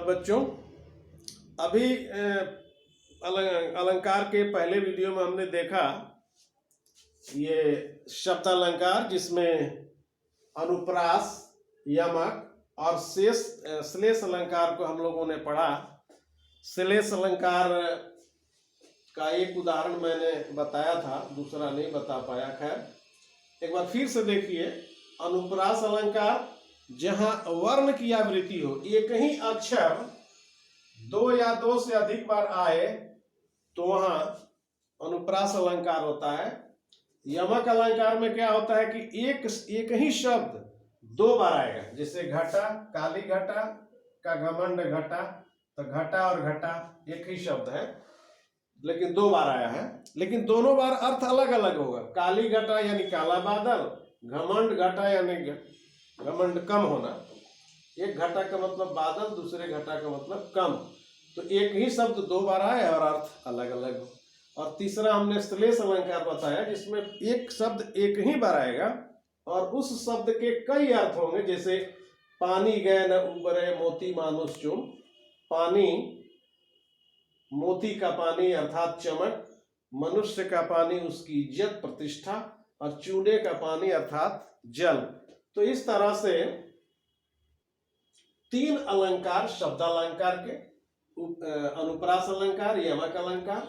बच्चों, अभी अलंकार के पहले वीडियो में हमने देखा ये शब्द अलंकार, जिसमें अनुप्रास, यमक और श्लेष अलंकार को हम लोगों ने पढ़ा। श्लेष अलंकार का एक उदाहरण मैंने बताया था, दूसरा नहीं बता पाया। खैर एक बार फिर से देखिए। अनुप्रास अलंकार, जहां वर्ण की आवृत्ति हो, एक ही अक्षर दो या दो से अधिक बार आए तो वहां अनुप्रास अलंकार होता है। यमक अलंकार में क्या होता है कि एक ही शब्द दो बार आएगा। जैसे घटा, काली घटा का घमंड घटा, तो घटा और घटा एक ही शब्द है लेकिन दो बार आया है, लेकिन दोनों बार अर्थ अलग अलग होगा। काली घटा यानी काला बादल, घमंड घटा यानी घमंड कम होना। एक घटा का मतलब बादल, दूसरे घटा का मतलब कम। तो एक ही शब्द दो बार आए और अर्थ अलग अलग हो। और तीसरा हमने श्लेष अलंकार बताया, जिसमें एक शब्द एक ही बार आएगा और उस शब्द के कई अर्थ होंगे। जैसे पानी गए न उबरे मोती मानुष चुम। पानी, मोती का पानी अर्थात चमक, मनुष्य का पानी उसकी इज्जत प्रतिष्ठा, और चूने का पानी अर्थात जल। तो इस तरह से तीन अलंकार शब्द अलंकार के, अनुप्रास अलंकार, यमक अलंकार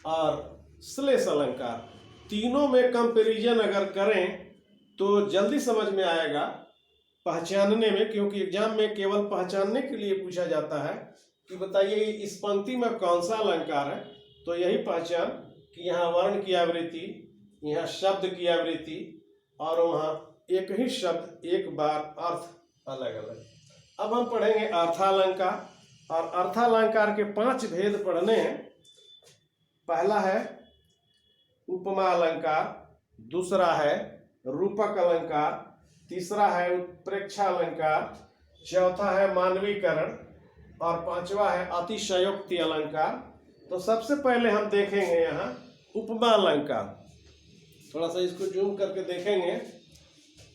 और श्लेष अलंकार, तीनों में कंपैरिजन अगर करें तो जल्दी समझ में आएगा पहचानने में, क्योंकि एग्जाम में केवल पहचानने के लिए पूछा जाता है कि बताइए इस पंक्ति में कौन सा अलंकार है। तो यही पहचान कि यहाँ वर्ण की आवृत्ति, यहाँ शब्द की आवृत्ति, और वहाँ एक ही शब्द एक बार अर्थ अलग अलग। अब हम पढ़ेंगे अर्थालंकार, और अर्थालंकार के 5 भेद पढ़ने हैं। पहला है उपमा अलंकार, दूसरा है रूपक अलंकार, तीसरा है उत्प्रेक्षा अलंकार, चौथा है मानवीकरण, और पांचवा है अतिशयोक्ति अलंकार। तो सबसे पहले हम देखेंगे यहाँ उपमा अलंकार। थोड़ा सा इसको जूम करके देखेंगे।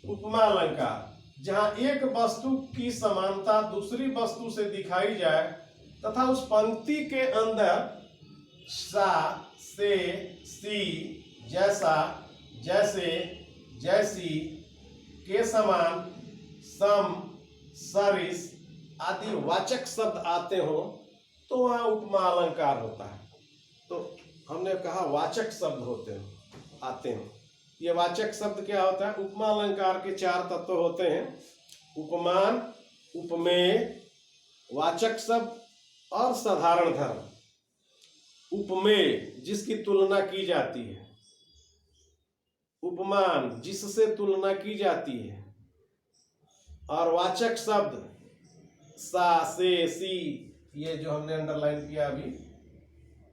उपमा अलंकार, जहां एक वस्तु की समानता दूसरी वस्तु से दिखाई जाए तथा उस पंक्ति के अंदर सा, से, सी, जैसा, जैसे, जैसी, के समान, सम, सरिस आदि वाचक शब्द आते हो तो वहां उपमा अलंकार होता है। तो हमने कहा वाचक शब्द होते हैं, आते हैं। ये वाचक शब्द क्या होता है? उपमा अलंकार के 4 तत्व होते हैं: उपमान, उपमेय, वाचक शब्द और साधारण धर्म। उपमेय, जिसकी तुलना की जाती है। उपमान, जिससे तुलना की जाती है। और वाचक शब्द सा, से, सी, ये जो हमने अंडरलाइन किया अभी,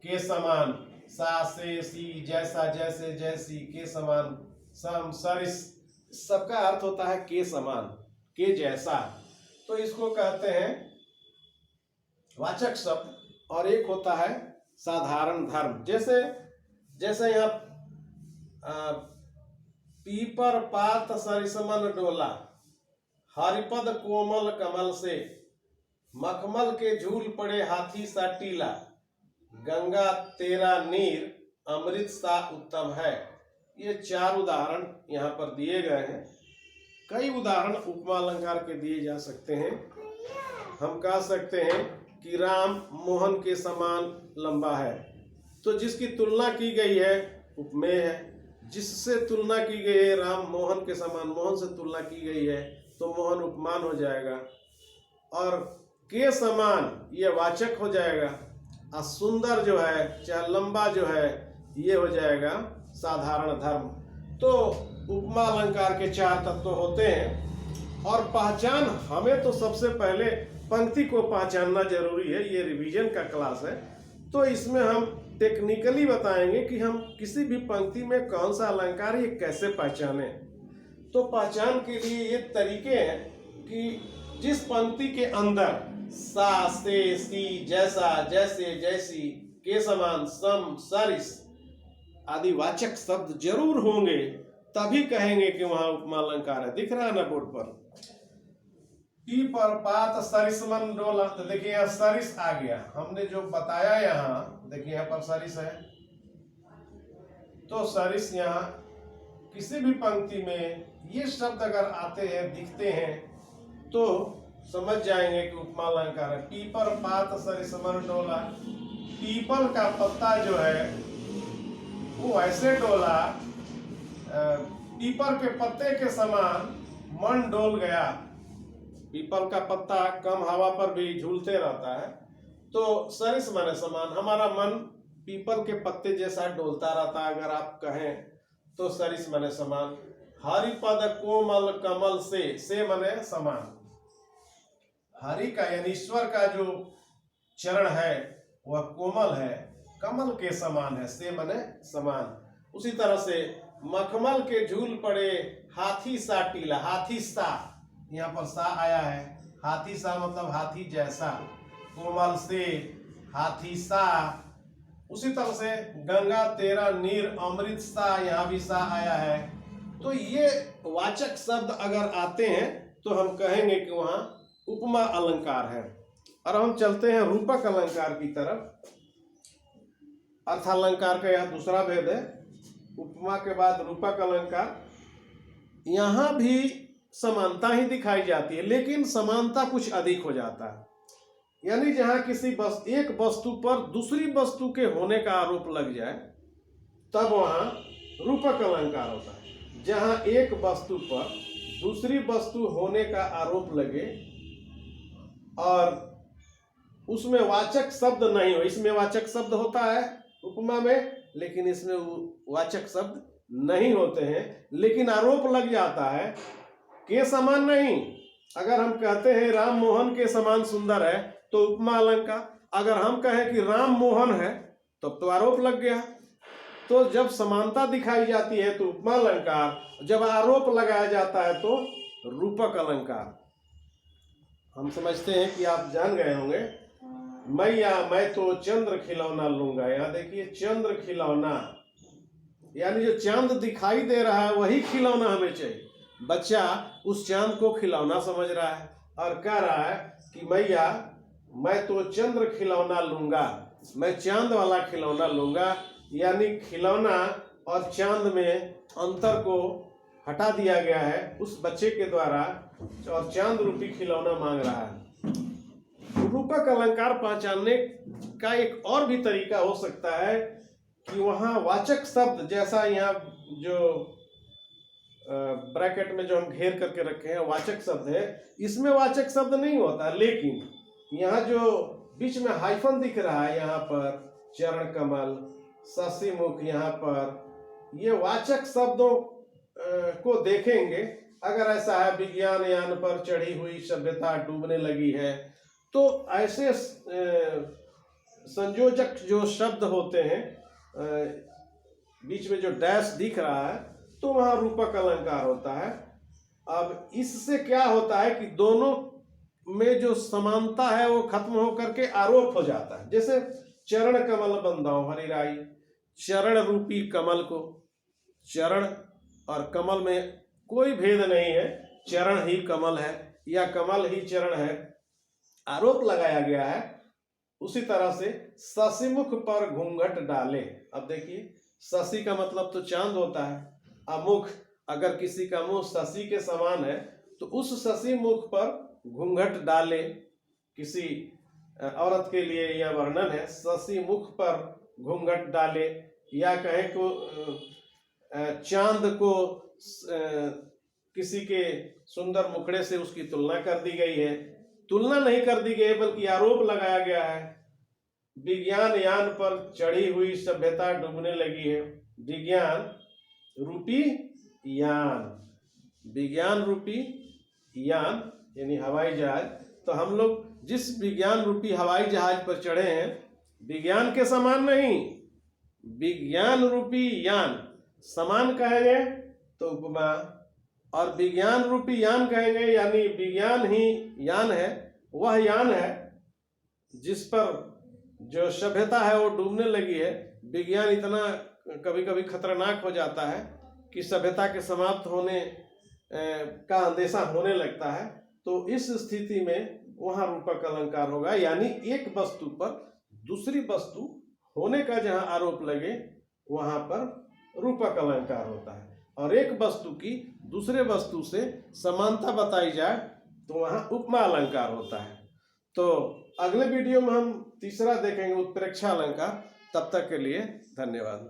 के समान, सा, से, सी, जैसा, जैसे, जैसी, के समान, सम, सरिस, सबका अर्थ होता है के समान, के जैसा। तो इसको कहते हैं वाचक शब्द। और एक होता है साधारण धर्म। जैसे यहाँ पीपर पात सरिसमन डोला, हरिपद कोमल कमल से, मखमल के झूल पड़े हाथी सा टीला, गंगा तेरा नीर अमृत सा उत्तम है। ये 4 उदाहरण यहाँ पर दिए गए हैं। कई उदाहरण उपमा अलंकार के दिए जा सकते हैं। हम कह सकते हैं कि राम मोहन के समान लंबा है, तो जिसकी तुलना की गई है उपमेय है। जिससे तुलना की गई है राम मोहन के समान, मोहन से तुलना की गई है तो मोहन उपमान हो जाएगा। और के समान ये वाचक हो जाएगा। और सुंदर जो है, चाहे लंबा जो है, ये हो जाएगा साधारण धर्म। तो उपमा अलंकार के 4 तत्व होते हैं। और पहचान, हमें तो सबसे पहले पंक्ति को पहचानना जरूरी है। ये रिवीजन का क्लास है, तो इसमें हम टेक्निकली बताएंगे कि हम किसी भी पंक्ति में कौन सा अलंकार ये कैसे पहचाने। तो पहचान के लिए ये तरीके हैं कि जिस पंक्ति के अंदर सा, से, सी, जैसा, जैसे, जैसी, के समान, सम, सरिस आदि वाचक शब्द जरूर होंगे, तभी कहेंगे कि वहां उपमा अलंकार है। दिख रहा है ना बोर्ड पर? पी पर पात सरिसमन डोला। तो देखिए यहाँ सरिस आ गया, हमने जो बताया यहाँ देखिए यहाँ पर सरिस है, तो सरिस यहाँ किसी भी पंक्ति में ये शब्द अगर आते हैं दिखते हैं तो समझ जाएंगे कि उपमा अलंकार है। पीपर पात सरिसमन डोला, पीपल का पत्ता जो है वो ऐसे डोला, पीपर के पत्ते के समान मन डोल गया। पीपल का पत्ता कम हवा पर भी झूलते रहता है, तो सरिस माने समान, हमारा मन पीपल के पत्ते जैसा डोलता रहता है अगर आप कहें तो सरिस माने समान। हरिपद कोमल कमल से माने समान। हरि का यानी ईश्वर का जो चरण है वह कोमल है, कमल के समान है, से माने समान। उसी तरह से मखमल के झूल पड़े हाथी सा टीला, हाथी सा यहाँ पर सा आया है, हाथी सा मतलब हाथी जैसा, कोमल से हाथी सा। उसी तरह से गंगा तेरा नीर अमृत सा, यहाँ भी सा आया है। तो ये वाचक शब्द अगर आते हैं तो हम कहेंगे कि वहाँ उपमा अलंकार है। और हम चलते हैं रूपक अलंकार की तरफ। अर्थालंकार का यह दूसरा भेद है, उपमा के बाद रूपक अलंकार। यहाँ भी समानता ही दिखाई जाती है, लेकिन समानता कुछ अधिक हो जाता है। यानी जहाँ किसी एक वस्तु पर दूसरी वस्तु के होने का आरोप लग जाए तब वहाँ रूपक अलंकार होता है। जहाँ एक वस्तु पर दूसरी वस्तु होने का आरोप लगे और उसमें वाचक शब्द नहीं हो, इसमें वाचक शब्द होता है उपमा में, लेकिन इसमें वाचक शब्द नहीं होते हैं, लेकिन आरोप लग जाता है के समान नहीं। अगर हम कहते हैं राम मोहन के समान सुंदर है तो उपमा अलंकार, अगर हम कहें कि राम मोहन है तब तो आरोप लग गया। तो जब समानता दिखाई जाती है तो उपमा अलंकार, जब आरोप लगाया जाता है तो रूपक अलंकार। हम समझते हैं कि आप जान गए होंगे, मैया मैं तो चंद्र खिलौना लूंगा। यहाँ देखिए चंद्र खिलौना, यानी जो चांद दिखाई दे रहा है वही खिलौना हमें चाहिए। बच्चा उस चांद को खिलौना समझ रहा है और कह रहा है कि मैया मैं तो चंद्र खिलौना लूंगा, मैं चांद वाला खिलौना लूंगा। यानी खिलौना और चांद में अंतर को हटा दिया गया है उस बच्चे के द्वारा, और चांद रूपी खिलौना मांग रहा है। रूपक अलंकार पहचानने का एक और भी तरीका हो सकता है कि वहाँ वाचक शब्द, जैसा यहाँ जो ब्रैकेट में जो हम घेर करके रखे हैं वाचक शब्द है, इसमें वाचक शब्द नहीं होता, लेकिन यहाँ जो बीच में हाइफन दिख रहा है, यहाँ पर चरण कमल, शशि मुख, यहाँ पर ये वाचक शब्दों को देखेंगे। अगर ऐसा है विज्ञान यान पर चढ़ी हुई सभ्यता डूबने लगी है, तो ऐसे संयोजक जो शब्द होते हैं, बीच में जो डैश दिख रहा है, तो वहाँ रूपक अलंकार होता है। अब इससे क्या होता है कि दोनों में जो समानता है वो खत्म होकर के आरोप हो जाता है। जैसे चरण कमल बंधाओ हरिराई, चरण रूपी कमल को, चरण और कमल में कोई भेद नहीं है, चरण ही कमल है या कमल ही चरण है, आरोप लगाया गया है। उसी तरह से शशिमुख पर घूंघट डाले। अब देखिए शशि का मतलब तो चांद होता है, मुख, अगर किसी का मुंह शशि के समान है तो उस शशि मुख पर घूंघट डाले, किसी औरत के लिए यह वर्णन है, शशि मुख पर घूंघट डाले। या कहें को चांद को किसी के सुंदर मुखड़े से उसकी तुलना कर दी गई है। तुलना नहीं कर दी गई बल्कि आरोप लगाया गया है। विज्ञान यान पर चढ़ी हुई सभ्यता डूबने लगी है। विज्ञान रूपी यान, विज्ञान रूपी यान यानी हवाई जहाज। तो हम लोग जिस विज्ञान रूपी हवाई जहाज पर चढ़े हैं, विज्ञान के समान नहीं, विज्ञान रूपी यान, समान कहेंगे तो उपमा, और विज्ञान रूपी यान कहेंगे यानी विज्ञान ही यान है, वह यान है जिस पर जो सभ्यता है वो डूबने लगी है। विज्ञान इतना कभी कभी खतरनाक हो जाता है कि सभ्यता के समाप्त होने का अंदेशा होने लगता है। तो इस स्थिति में वहां रूपक अलंकार होगा, यानी एक वस्तु पर दूसरी वस्तु होने का जहां आरोप लगे वहां पर रूपक अलंकार होता है, और एक वस्तु की दूसरे वस्तु से समानता बताई जाए तो वहां उपमा अलंकार होता है। तो अगले वीडियो में हम तीसरा देखेंगे उत्प्रेक्षा अलंकार। तब तक के लिए धन्यवाद।